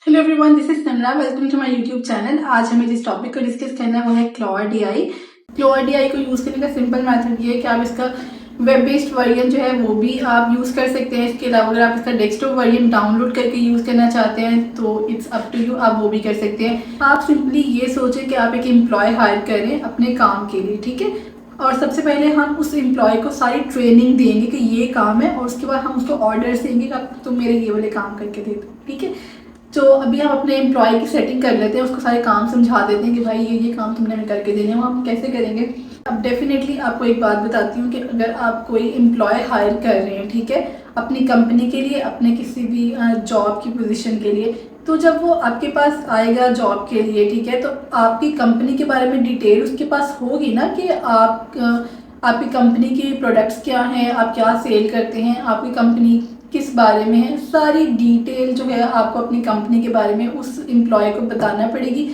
Hello everyone, this is Simra. Welcome to my YouTube channel. आज हमें जिस टॉपिक को डिस्कस करना है वो है क्लॉड एआई। क्लॉड एआई को यूज करने का सिंपल मेथड ये है कि आप इसका वेब बेस्ड वर्जन जो है वो भी आप यूज कर सकते हैं। इसके अलावा अगर आप इसका डेस्कटॉप वर्जन डाउनलोड करके यूज करना चाहते हैं तो इट्स अप टू यू, आप वो भी कर सकते हैं। आप सिंपली ये सोचें कि आप एक एम्प्लॉय हायर करें अपने काम के लिए, ठीक है। और सबसे पहले हम उस एम्प्लॉय को सारी ट्रेनिंग देंगे कि ये काम है, और उसके बाद हम उसको ऑर्डर्स देंगे कि आप तुम मेरे ये वाले काम करके दे दो, ठीक है। तो अभी हम अपने एम्प्लॉय की सेटिंग कर लेते हैं, उसको सारे काम समझा देते हैं कि भाई ये काम तुमने हमें करके देने हैं। वो हम कैसे करेंगे। अब डेफिनेटली आपको एक बात बताती हूँ कि अगर आप कोई एम्प्लॉय हायर कर रहे हैं, ठीक है, अपनी कंपनी के लिए, अपने किसी भी जॉब की पोजीशन के लिए, तो जब वो आपके पास आएगा जॉब के लिए, ठीक है, तो आपकी कंपनी के बारे में डिटेल उसके पास होगी ना कि आपकी कंपनी के प्रोडक्ट्स क्या हैं, आप क्या सेल करते हैं, आपकी कंपनी किस बारे में है। सारी डिटेल जो है आपको अपनी कंपनी के बारे में उस एम्प्लॉय को बताना पड़ेगी।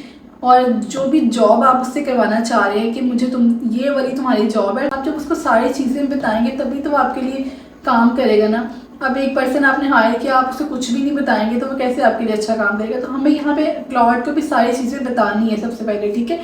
और जो भी जॉब आप उससे करवाना चाह रहे हैं कि मुझे ये वाली तुम्हारी जॉब है, आप जब उसको सारी चीज़ें बताएंगे तभी तो वो आपके लिए काम करेगा ना। अब एक पर्सन आपने हायर किया, आप उसको कुछ भी नहीं बताएंगे तो वो कैसे आपके लिए अच्छा काम करेगा। तो हमें यहाँ पे क्लॉड को भी सारी चीज़ें बतानी है सबसे पहले, ठीक है,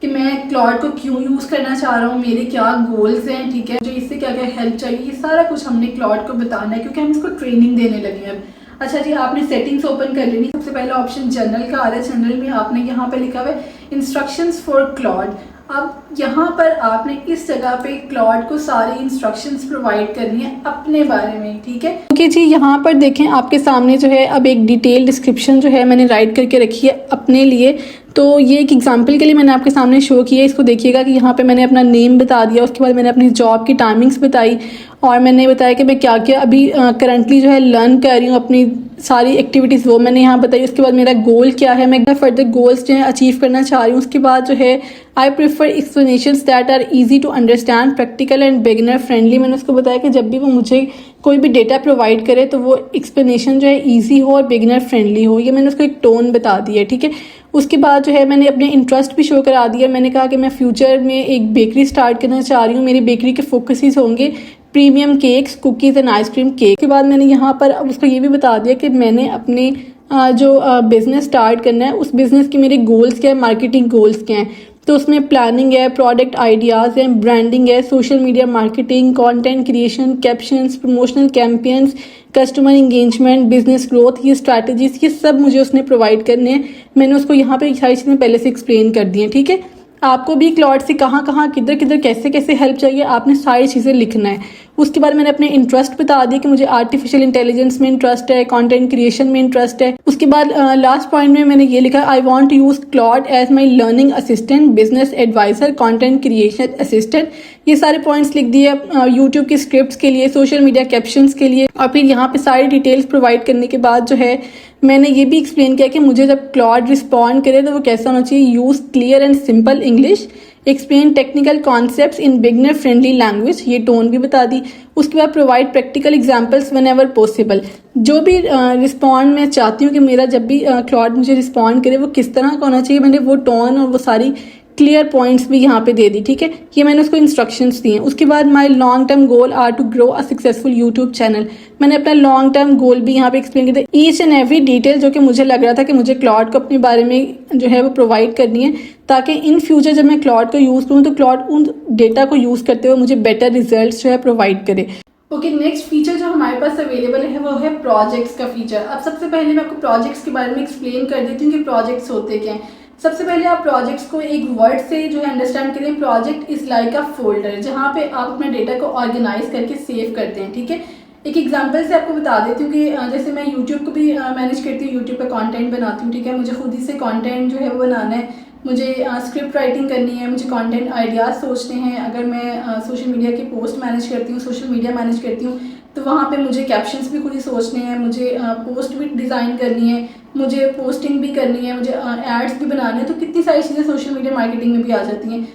कि मैं क्लॉड को क्यों यूज़ करना चाह रहा हूँ, मेरे क्या गोल्स हैं, ठीक है, मुझे इससे क्या क्या हेल्प चाहिए, ये सारा कुछ हमने क्लॉड को बताना है क्योंकि हम इसको ट्रेनिंग देने लगे हैं अब। अच्छा जी, आपने सेटिंग्स ओपन कर लेनी। सबसे पहला ऑप्शन जनरल का आ रहा है। जनरल में आपने यहाँ पे लिखा हुआ है इंस्ट्रक्शंस फॉर क्लॉड। अब यहाँ पर आपने इस जगह पे क्लॉड को सारी इंस्ट्रक्शंस प्रोवाइड करनी है अपने बारे में, ठीक है। ओके जी, यहाँ पर देखें आपके सामने जो है अब एक डिटेल डिस्क्रिप्शन जो है मैंने राइट करके रखी है अपने लिए। तो ये एक एग्जांपल के लिए मैंने आपके सामने शो किया है। इसको देखिएगा कि यहाँ पे मैंने अपना नेम बता दिया, उसके बाद मैंने अपनी जॉब की टाइमिंग्स बताई और मैंने बताया कि मैं क्या क्या अभी करंटली जो है लर्न कर रही हूँ, अपनी सारी एक्टिविटीज़ वो मैंने यहाँ बताई। उसके बाद मेरा गोल क्या है, मैं फर्दर गोल्स जो है अचीव करना चाह रही हूँ। उसके बाद जो है I prefer explanations that are easy to understand, practical and beginner friendly. मैंने उसको बताया कि जब भी वो मुझे कोई भी डेटा प्रोवाइड करे तो वो एक्सप्लेनेशन जो है ईजी हो और बिगिनर फ्रेंडली हो। ये मैंने उसको एक टोन बता दी है, ठीक है। उसके बाद जो है मैंने अपने इंटरेस्ट भी शो करा दिया। मैंने कहा कि मैं फ्यूचर में एक बेकरी स्टार्ट करना चाह रही हूँ। मेरी बेकरी के फोकसेस होंगे premium cakes, cookies and ice cream cake. के बाद मैंने यहाँ पर अब उसको ये भी बता दिया कि मैंने अपने जो बिज़नेस स्टार्ट करना है उस बिज़नेस के मेरे गोल्स क्या है, मार्केटिंग गोल्स क्या हैं। तो उसमें प्लानिंग है, प्रोडक्ट आइडियाज़ हैं, ब्रांडिंग है, social media marketing, content creation, captions, promotional campaigns, customer engagement, business growth, ये स्ट्रैटेजीज, ये सब मुझे उसने प्रोवाइड करने हैं। मैंने उसको यहाँ पे सारी चीज़ें पहले से एक्सप्लेन कर दी हैं, ठीक है। आपको भी क्लॉड से कहाँ कहाँ किधर किधर कैसे कैसे हेल्प चाहिए आपने सारी चीज़ें लिखना है। उसके बाद मैंने अपने इंटरेस्ट बता दिए कि मुझे आर्टिफिशियल इंटेलिजेंस में इंटरेस्ट है, कंटेंट क्रिएशन में इंटरेस्ट है। उसके बाद लास्ट पॉइंट में मैंने ये लिखा, I want to use Claude as my learning assistant, business adviser, content creation assistant. ये सारे पॉइंट्स लिख दिए यूट्यूब की स्क्रिप्ट्स के लिए, सोशल मीडिया कैप्शंस के लिए। और फिर यहाँ पे सारी डिटेल्स प्रोवाइड करने के बाद जो है मैंने ये भी एक्सप्लेन किया कि मुझे जब क्लॉड रिस्पॉन्ड करे तो वो कैसा होना चाहिए। Use clear and simple English, explain technical concepts in beginner friendly language, ये टोन भी बता दी। उसके बाद provide practical examples when ever possible. जो भी रिस्पॉन्ड मैं चाहती हूँ कि मेरा जब भी क्लॉड मुझे रिस्पॉन्ड करे वो किस तरह का होना चाहिए, मैंने वो टोन और वो सारी क्लियर पॉइंट्स भी यहाँ पे दे दी, ठीक है। ये मैंने उसको इंस्ट्रक्शंस दिए। उसके बाद my long term goal are to grow a successful YouTube channel. मैंने अपना लॉन्ग टर्म गोल भी यहाँ पे एक्सप्लेन किया था, ईच एंड एवरी डिटेल जो कि मुझे लग रहा था कि मुझे क्लॉड को अपने बारे में जो है वो प्रोवाइड करनी है, ताकि इन फ्यूचर जब मैं क्लॉड को यूज़ करूँ तो क्लॉड उन डेटा को यूज़ करते हुए मुझे बेटर रिजल्ट जो है प्रोवाइड करे। ओके, नेक्स्ट फीचर जो हमारे पास अवेलेबल है वो है प्रोजेक्ट्स का फीचर। अब सबसे पहले मैं आपको प्रोजेक्ट्स के बारे में एक्सप्लेन कर देती हूँ कि प्रोजेक्ट्स होते क्या हैं। सबसे पहले आप प्रोजेक्ट्स को एक वर्ड से जो है अंडरस्टैंड करें। Project is like a folder, जहाँ पे आप अपने डेटा को ऑर्गेनाइज करके सेव करते हैं, ठीक है। एक एग्जांपल से आपको बता देती हूँ कि जैसे मैं यूट्यूब को भी मैनेज करती हूँ, यूट्यूब पे कंटेंट बनाती हूँ, ठीक है। मुझे खुद ही से कंटेंट जो है वो बनाना है, मुझे स्क्रिप्ट राइटिंग करनी है, मुझे कंटेंट आइडियाज़ सोचने हैं। अगर मैं सोशल मीडिया की पोस्ट मैनेज करती हूँ, सोशल मीडिया मैनेज करती हूँ, तो वहाँ पे मुझे कैप्शंस भी खुद ही सोचने हैं, मुझे पोस्ट भी डिज़ाइन करनी है, मुझे पोस्टिंग भी करनी है, मुझे एड्स भी बनाने हैं। तो कितनी सारी चीज़ें सोशल मीडिया मार्केटिंग में भी आ जाती हैं।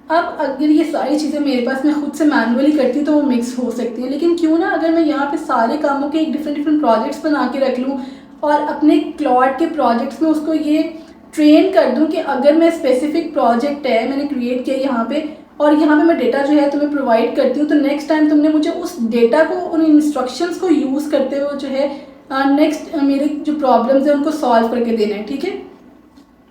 अब अगर ये सारी चीज़ें मेरे पास मैं खुद से मैनुअली करती हूँ तो वो मिक्स हो सकती हैं, लेकिन क्यों ना अगर मैं यहाँ पे सारे कामों के एक डिफरेंट प्रोजेक्ट्स बना के रख लूँ और अपने क्लॉड के प्रोजेक्ट्स में उसको ये ट्रेन कर दूँ कि अगर मैं स्पेसिफिक प्रोजेक्ट है मैंने क्रिएट किया यहाँ पे और यहाँ पे मैं डेटा जो है तुम्हें प्रोवाइड करती हूँ, तो नेक्स्ट टाइम तुमने मुझे उस डेटा को, उन इंस्ट्रक्शंस को यूज़ करते हुए जो है नेक्स्ट मेरे जो प्रॉब्लम्स है उनको सॉल्व करके देना है, ठीक है।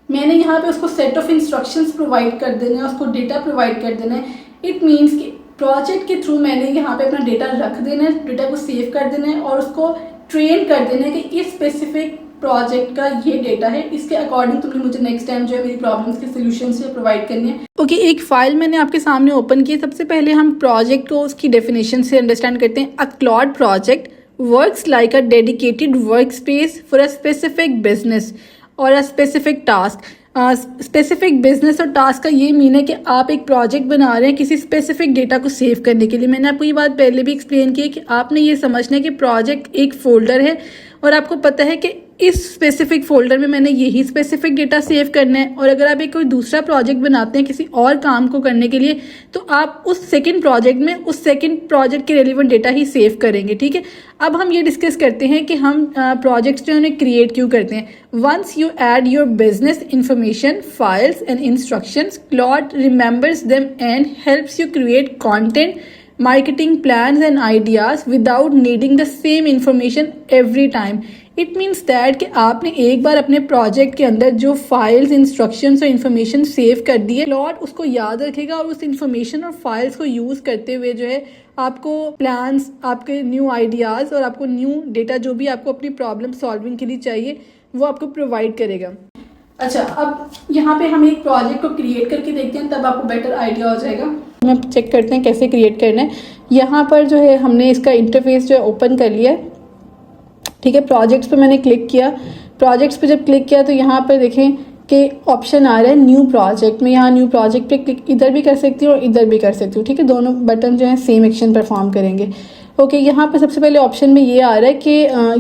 मैंने यहाँ पे उसको सेट ऑफ इंस्ट्रक्शंस प्रोवाइड कर देना है, उसको डेटा प्रोवाइड कर देना है। इट मीन्स कि प्रोजेक्ट के थ्रू मैंने यहाँ पे अपना डेटा रख देना है, डेटा को सेव कर देना है और उसको ट्रेन कर देना है कि इस स्पेसिफिक प्रोजेक्ट का ये डेटा है, इसके अकॉर्डिंग तुमने मुझे नेक्स्ट टाइम जो है मेरी प्रॉब्लम्स के सोल्यूशंस प्रोवाइड करनी है। ओके, एक फाइल मैंने आपके सामने ओपन की। सबसे पहले हम प्रोजेक्ट को उसकी डेफिनेशन से अंडरस्टैंड करते हैं। A cloud project works like a dedicated work space for a specific business और a specific task. Specific business और टास्क का ये मीन है कि आप एक प्रोजेक्ट बना रहे हैं किसी स्पेसिफिक डेटा को सेव करने के लिए। मैंने आपको ये बात पहले भी एक्सप्लेन की है कि आपने ये समझना है कि प्रोजेक्ट एक फोल्डर है और आपको पता है कि इस स्पेसिफिक फोल्डर में मैंने यही स्पेसिफिक डेटा सेव करना है। और अगर आप एक कोई दूसरा प्रोजेक्ट बनाते हैं किसी और काम को करने के लिए, तो आप उस सेकंड प्रोजेक्ट में उस सेकंड प्रोजेक्ट के रेलिवेंट डेटा ही सेव करेंगे, ठीक है। अब हम ये डिस्कस करते हैं कि हम प्रोजेक्ट्स जो है उन्हें क्रिएट क्यों करते हैं। Once you add your business information, files and instructions, Claude remembers them and helps you create content, marketing plans and ideas without needing the same information every time. It means that कि आपने एक बार अपने project के अंदर जो files, instructions और information save कर दी है, क्लॉड उसको याद रखेगा और उस इन्फॉर्मेशन और फाइल्स को यूज़ करते हुए जो है आपको प्लान्स, आपके न्यू आइडियाज़ और आपको न्यू डेटा जो भी आपको अपनी प्रॉब्लम सॉल्विंग के लिए चाहिए वो आपको प्रोवाइड करेगा। अच्छा, अब यहाँ पे हम एक प्रोजेक्ट को क्रिएट करके देखते हैं, तब आपको बेटर आइडिया हो जाएगा। हम चेक करते हैं कैसे क्रिएट करना है। यहाँ पर जो है हमने इसका इंटरफेस जो है ओपन कर लिया है, ठीक है। प्रोजेक्ट्स पे मैंने क्लिक किया। प्रोजेक्ट्स पे जब क्लिक किया तो यहाँ पर देखें कि ऑप्शन आ रहा है न्यू प्रोजेक्ट में। यहाँ न्यू प्रोजेक्ट पे क्लिक इधर भी कर सकती हूँ और इधर भी कर सकती हूँ, ठीक है। दोनों बटन जो है सेम एक्शन परफॉर्म करेंगे। ओके, यहाँ पे सबसे पहले ऑप्शन में ये आ रहा है कि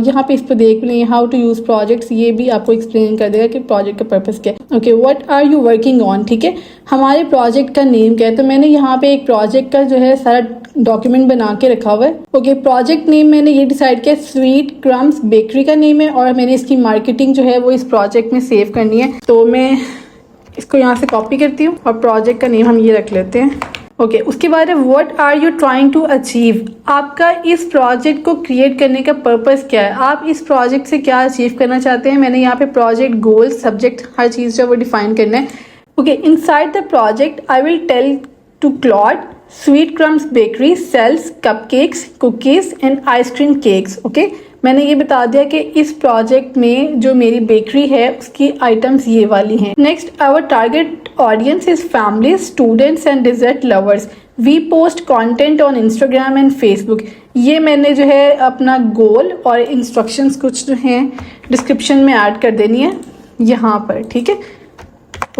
यहाँ पे इस पर देख लें हाउ टू यूज़ प्रोजेक्ट्स। ये भी आपको एक्सप्लेन कर देगा कि प्रोजेक्ट का पर्पस क्या है। Okay, what are you working on, ठीक है। हमारे प्रोजेक्ट का नेम क्या है, तो मैंने यहाँ पे एक प्रोजेक्ट का जो है सारा डॉक्यूमेंट बना के रखा हुआ है। ओके, प्रोजेक्ट नेम मैंने ये डिसाइड किया स्वीट क्रम्स बेकरी का नेम है और मैंने इसकी मार्केटिंग जो है वो इस प्रोजेक्ट में सेव करनी है। तो मैं इसको यहाँ से कॉपी करती हूँ और प्रोजेक्ट का नेम हम ये रख लेते हैं। ओके, उसके बाद है what are you trying to achieve. आपका इस प्रोजेक्ट को क्रिएट करने का पर्पस क्या है, आप इस प्रोजेक्ट से क्या अचीव करना चाहते हैं। मैंने यहाँ पे प्रोजेक्ट गोल, सब्जेक्ट, हर चीज़ जो वो डिफाइन करना है। Okay, inside the project I will tell to Claude sweet crumbs bakery sales cupcakes, cookies and ice cream cakes. Okay, मैंने ये बता दिया कि इस प्रोजेक्ट में जो मेरी बेकरी है उसकी आइटम्स ये वाली हैं। Next, our target audience is family, students and dessert lovers. We post content on Instagram and Facebook. ये मैंने जो है अपना गोल और इंस्ट्रक्शंस कुछ जो हैं डिस्क्रिप्शन में ऐड कर देनी है यहाँ पर, ठीक है।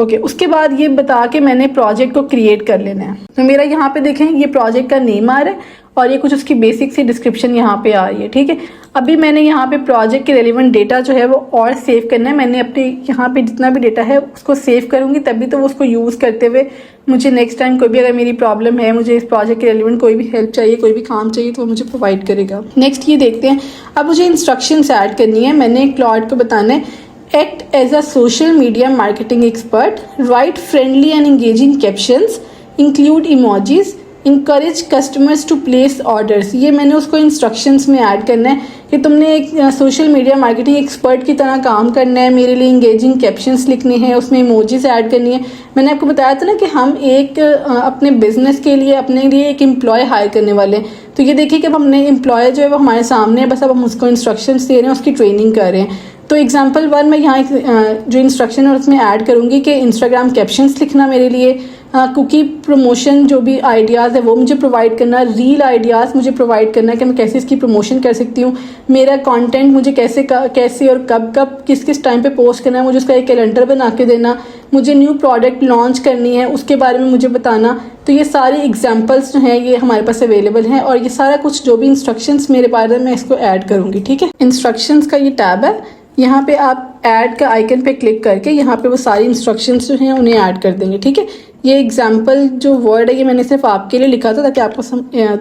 ओके, उसके बाद ये बता के मैंने प्रोजेक्ट को क्रिएट कर लेना है। तो मेरा यहाँ पे देखें ये प्रोजेक्ट का नेम आ रहा है और ये कुछ उसकी बेसिक सी डिस्क्रिप्शन यहाँ पे आ रही है, ठीक है। अभी मैंने यहाँ पे प्रोजेक्ट के रेलिवेंट डेटा जो है वो और सेव करना है। मैंने अपने यहाँ पे जितना भी डेटा है उसको सेव करूँगी, तभी तो वो उसको यूज़ करते हुए मुझे नेक्स्ट टाइम कोई भी अगर मेरी प्रॉब्लम है, मुझे इस प्रोजेक्ट के रेलिवेंट कोई भी हेल्प चाहिए, कोई भी काम चाहिए, तो वो मुझे प्रोवाइड करेगा। नेक्स्ट ये देखते हैं, अब मुझे इंस्ट्रक्शंस ऐड करनी है। मैंने क्लॉड को बताना है act as a social media marketing expert, write friendly and engaging captions, include emojis, encourage customers to place orders। ये मैंने उसको इंस्ट्रक्शंस में ऐड करना है कि तुमने एक सोशल मीडिया मार्केटिंग एक्सपर्ट की तरह काम करना है, मेरे लिए इंगेजिंग कैप्शंस लिखने हैं, उसमें इमोजीज ऐड करनी है। मैंने आपको बताया था ना कि हम एक अपने बिजनेस के लिए अपने लिए एक एम्प्लॉय हायर करने वाले हैं। तो ये देखिए कि अब हमने एम्प्लॉय जो है वो हमारे सामने है, बस अब हम उसको इंस्ट्रक्शंस दे रहे हैं, उसकी ट्रेनिंग कर रहे हैं। तो एग्जाम्पल 1 मैं यहाँ जो इंस्ट्रक्शन है उसमें ऐड करूँगी कि इंस्टाग्राम कैप्शंस लिखना मेरे लिए, कुकी प्रमोशन जो भी आइडियाज़ है वो मुझे प्रोवाइड करना, रील आइडियाज़ मुझे प्रोवाइड करना कि मैं कैसे इसकी प्रमोशन कर सकती हूँ, मेरा कंटेंट मुझे कैसे और कब किस किस टाइम पे पोस्ट करना है, मुझे उसका एक कैलेंडर बना के देना, मुझे न्यू प्रोडक्ट लॉन्च करनी है उसके बारे में मुझे बताना। तो ये सारे एग्जाम्पल्स जो हैं ये हमारे पास अवेलेबल हैं और ये सारा कुछ जो भी इंस्ट्रक्शंस मेरे पास है मैं इसको ऐड करूँगी, ठीक है। इंस्ट्रक्शंस का ये टैब है, यहाँ पे आप ऐड का आइकन पे क्लिक करके यहाँ पे वो सारी इंस्ट्रक्शंस जो हैं उन्हें ऐड कर देंगे, ठीक है। ये एग्जाम्पल जो वर्ड है ये मैंने सिर्फ आपके लिए लिखा था ताकि आपको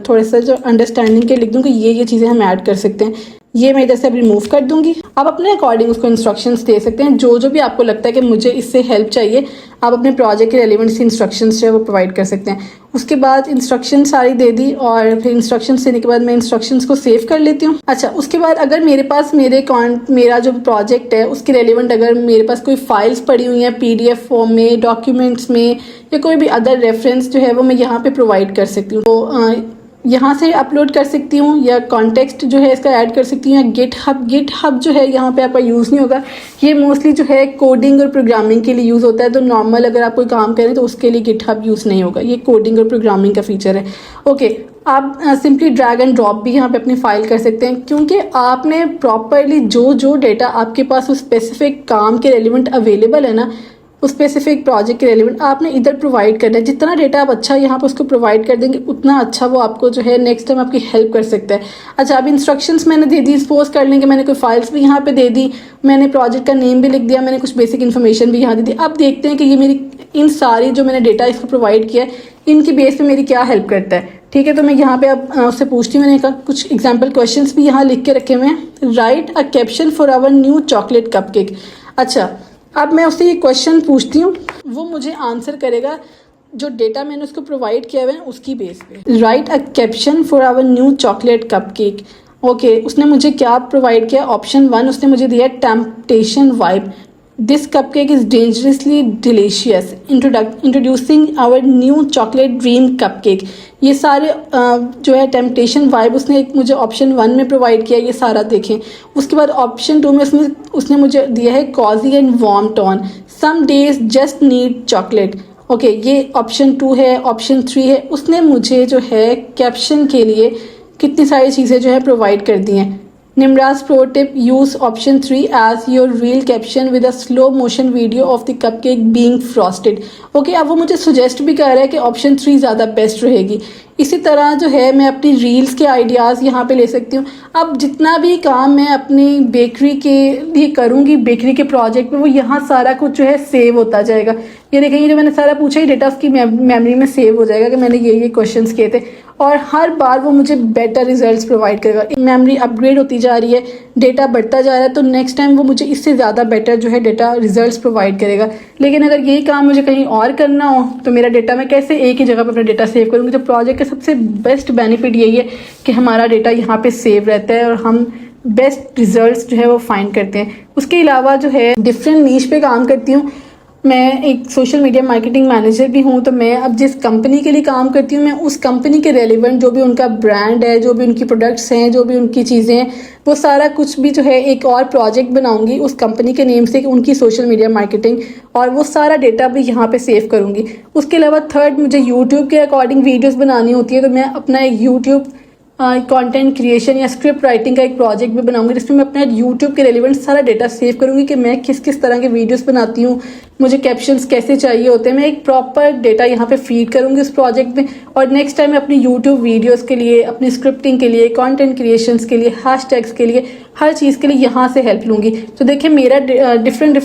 थोड़ा सा जो अंडरस्टैंडिंग के लिख दूँ कि ये चीज़ें हम ऐड कर सकते हैं। ये मैं इधर से अब रिमूव कर दूंगी। आप अपने अकॉर्डिंग उसको इंस्ट्रक्शंस दे सकते हैं, जो जो भी आपको लगता है कि मुझे इससे हेल्प चाहिए, आप अपने प्रोजेक्ट के रेलिवेंट से इंस्ट्रक्शंस जो है वो प्रोवाइड कर सकते हैं। उसके बाद इंस्ट्रक्शन सारी दे दी और फिर इंस्ट्रक्शंस देने के बाद मैं इंस्ट्रक्शंस को सेव कर लेती हूँ। अच्छा, उसके बाद अगर मेरे पास मेरा जो प्रोजेक्ट है उसके रेलिवेंट अगर मेरे पास कोई फाइल्स पड़ी हुई हैं PDF फॉर्म में, डॉक्यूमेंट्स में, या कोई भी अदर रेफरेंस जो है वो मैं यहाँ पे प्रोवाइड कर सकती हूँ। तो यहाँ से अपलोड कर सकती हूँ या कॉन्टेक्स्ट जो है इसका ऐड कर सकती हूँ, या गिटहब जो है यहाँ पे आपका यूज़ नहीं होगा। ये मोस्टली जो है कोडिंग और प्रोग्रामिंग के लिए यूज़ होता है, तो नॉर्मल अगर आप कोई काम करें तो उसके लिए गिटहब यूज़ नहीं होगा। ये कोडिंग और प्रोग्रामिंग का फीचर है। ओके, आप सिंपली ड्रैग एंड ड्रॉप भी यहाँ पे अपनी फाइल कर सकते हैं, क्योंकि आपने प्रॉपरली जो जो डेटा आपके पास उस स्पेसिफिक काम के रेलिवेंट अवेलेबल है ना, उस स्पेसिफिक प्रोजेक्ट के रेलिवेंट आपने इधर प्रोवाइड करना है। जितना डेटा आप अच्छा यहाँ पर उसको प्रोवाइड कर देंगे उतना अच्छा वो आपको जो है नेक्स्ट टाइम आपकी हेल्प कर सकता है। अच्छा, अब इंस्ट्रक्शंस मैंने दे दी, सपोज कर लेंगे मैंने कोई फाइल्स भी यहाँ पे दे दी, मैंने प्रोजेक्ट का नेम भी लिख दिया, मैंने कुछ बेसिक इन्फॉर्मेशन भी यहाँ दे दी। अब देखते हैं कि ये मेरी इन सारी जो मैंने डेटा इसको प्रोवाइड किया है इनकी बेस पे मेरी क्या हेल्प करता है। ठीक है, तो मैं यहाँ पे अब उससे पूछती हूँ। मैंने कहा कुछ एग्जाम्पल क्वेश्चंस भी यहाँ लिख के रखे हुए हैं। Write a caption for our new chocolate cupcake. अच्छा, अब मैं उससे ये क्वेश्चन पूछती हूँ, वो मुझे आंसर करेगा जो डेटा मैंने उसको प्रोवाइड किया हुआ है उसकी बेस पे। Write a caption for our new chocolate cupcake. Okay, उसने मुझे क्या प्रोवाइड किया? ऑप्शन 1 उसने मुझे दिया temptation vibe. This cupcake is dangerously delicious, introducing our new chocolate dream cupcake. ये सारे जो है टेम्पटेशन वाइब उसने एक मुझे ऑप्शन 1 में प्रोवाइड किया, ये सारा देखें। उसके बाद ऑप्शन 2 में उसने मुझे दिया है cozy and warm tone, some days just need chocolate. Okay, ये ऑप्शन 2 है। ऑप्शन 3 है, उसने मुझे जो है कैप्शन के लिए कितनी सारी चीज़ें जो है प्रोवाइड कर दी हैं। Nimra's pro tip: use option 3 as your reel caption with a slow motion video of the cupcake being frosted. Okay, अब वो मुझे सुजेस्ट भी कर रहा है कि ऑप्शन 3 ज़्यादा बेस्ट रहेगी। इसी तरह जो है मैं अपनी रील्स के आइडियाज़ यहाँ पे ले सकती हूँ। अब जितना भी काम मैं अपनी बेकरी के लिए करूँगी, बेकरी के प्रोजेक्ट में, वो यहाँ सारा कुछ जो है सेव होता जाएगा। ये देखेंगे जो मैंने सारा पूछा ही डेटा उसकी मेमोरी में सेव हो जाएगा कि मैंने ये क्वेश्चंस किए थे, और हर बार वो मुझे बेटर रिजल्ट्स प्रोवाइड करेगा। मेमोरी अपग्रेड होती जा रही है, डेटा बढ़ता जा रहा है, तो नेक्स्ट टाइम वो मुझे इससे ज़्यादा बेटर जो है डेटा रिजल्ट्स प्रोवाइड करेगा। लेकिन अगर यही काम मुझे कहीं और करना हो तो मेरा डेटा मैं कैसे एक ही जगह पर अपना डेटा सेव करूँगी? तो प्रोजेक्ट का सबसे बेस्ट बेनिफिट यही है कि हमारा डेटा यहाँ पे सेव रहता है और हम बेस्ट रिजल्ट्स जो है वो फाइंड करते हैं। उसके अलावा जो है डिफरेंट नीश पे काम करती हूँ। मैं एक सोशल मीडिया मार्केटिंग मैनेजर भी हूँ, तो मैं अब जिस कंपनी के लिए काम करती हूँ मैं उस कंपनी के रेलिवेंट जो भी उनका ब्रांड है, जो भी उनकी प्रोडक्ट्स हैं, जो भी उनकी चीज़ें हैं, वो सारा कुछ भी जो है एक और प्रोजेक्ट बनाऊंगी उस कंपनी के नेम से, उनकी सोशल मीडिया मार्केटिंग, और वो सारा डेटा भी यहाँ पे सेव करूँगी। उसके अलावा थर्ड, मुझे यूट्यूब के अकॉर्डिंग वीडियोज़ बनानी होती है, तो मैं अपना एक यूट्यूब कंटेंट क्रिएशन या स्क्रिप्ट राइटिंग का एक प्रोजेक्ट भी बनाऊंगी, जिसमें मैं अपना यूट्यूब के रेलिवेंट सारा डेटा सेव करूंगी कि मैं किस किस तरह के वीडियोस बनाती हूँ, मुझे कैप्शंस कैसे चाहिए होते हैं। मैं एक प्रॉपर डेटा यहाँ पे फीड करूंगी उस प्रोजेक्ट में, और नेक्स्ट टाइम मैं अपनी यूट्यूब वीडियोस के लिए, अपनी स्क्रिप्टिंग के लिए, कंटेंट क्रिएशंस के लिए, हैशटैग्स के लिए, हर चीज़ के लिए यहाँ से हेल्प लूँगी। तो देखिए मेरा डिफरेंट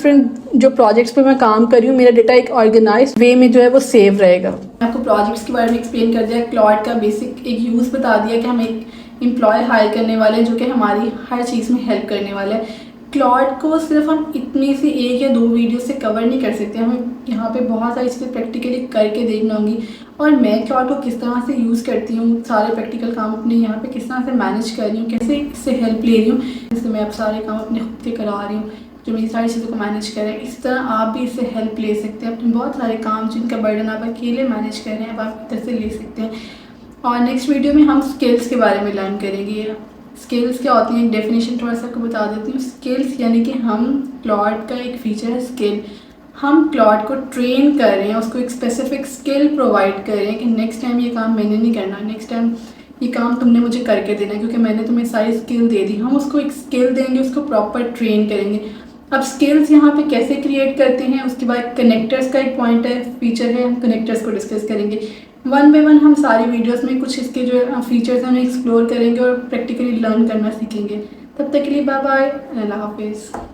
जो प्रोजेक्ट्स पे मैं काम कर रही हूँ, मेरा डेटा एक ऑर्गेनाइज वे में जो है वो सेव रहेगा। आपको प्रोजेक्ट्स के बारे में एक्सप्लेन कर दिया, क्लॉड का बेसिक एक यूज़ बता दिया कि हम एक एम्प्लॉय हायर करने वाले हैं जो कि हमारी हर चीज़ में हेल्प करने वाला है। क्लॉड को सिर्फ हम इतनी सी एक या दो वीडियो से कवर नहीं कर सकते, हमें यहाँ पे बहुत सारी चीज़ें प्रैक्टिकली करके देखना होंगी, और मैं क्लॉड को किस तरह से यूज़ करती हूँ, सारे प्रैक्टिकल काम अपने यहाँ पे किस तरह से मैनेज कर रही हूँ, कैसे इससे हेल्प ले रही हूँ, जिससे मैं अब सारे काम अपने खुद के करा रही हूँ जो मेरी सारी चीज़ों को मैनेज करें। इस तरह आप भी इससे हेल्प ले सकते हैं। अपने बहुत सारे काम जिनका बर्डन आप अकेले मैनेज कर रहे हैं, अब आप इधर से ले सकते हैं। और नेक्स्ट वीडियो में हम स्किल्स के बारे में लर्न करेंगे। स्किल्स क्या होती हैं, डेफिनेशन थोड़ा सा आपको बता देती हूँ। स्किल्स यानी कि हम क्लॉड का एक फीचर है स्किल, हम क्लॉड को ट्रेन कर रहे हैं, उसको एक स्पेसिफिक स्किल प्रोवाइड कर रहे हैं कि नेक्स्ट टाइम ये काम मैंने नहीं करना, नेक्स्ट टाइम ये काम तुमने मुझे करके देना है, क्योंकि मैंने तुम्हें सारी स्किल दे दी। हम उसको एक स्किल देंगे, उसको प्रॉपर ट्रेन करेंगे। अब स्किल्स यहाँ पे कैसे क्रिएट करते हैं, उसके बाद कनेक्टर्स का एक पॉइंट है, फीचर है, हम कनेक्टर्स को डिस्कस करेंगे। वन बाय वन हम सारी वीडियोस में कुछ इसके जो फीचर्स हैं उन्हें एक्सप्लोर करेंगे और प्रैक्टिकली लर्न करना सीखेंगे। तब तक के लिए बाय बाय, अल्लाह हाफिज़।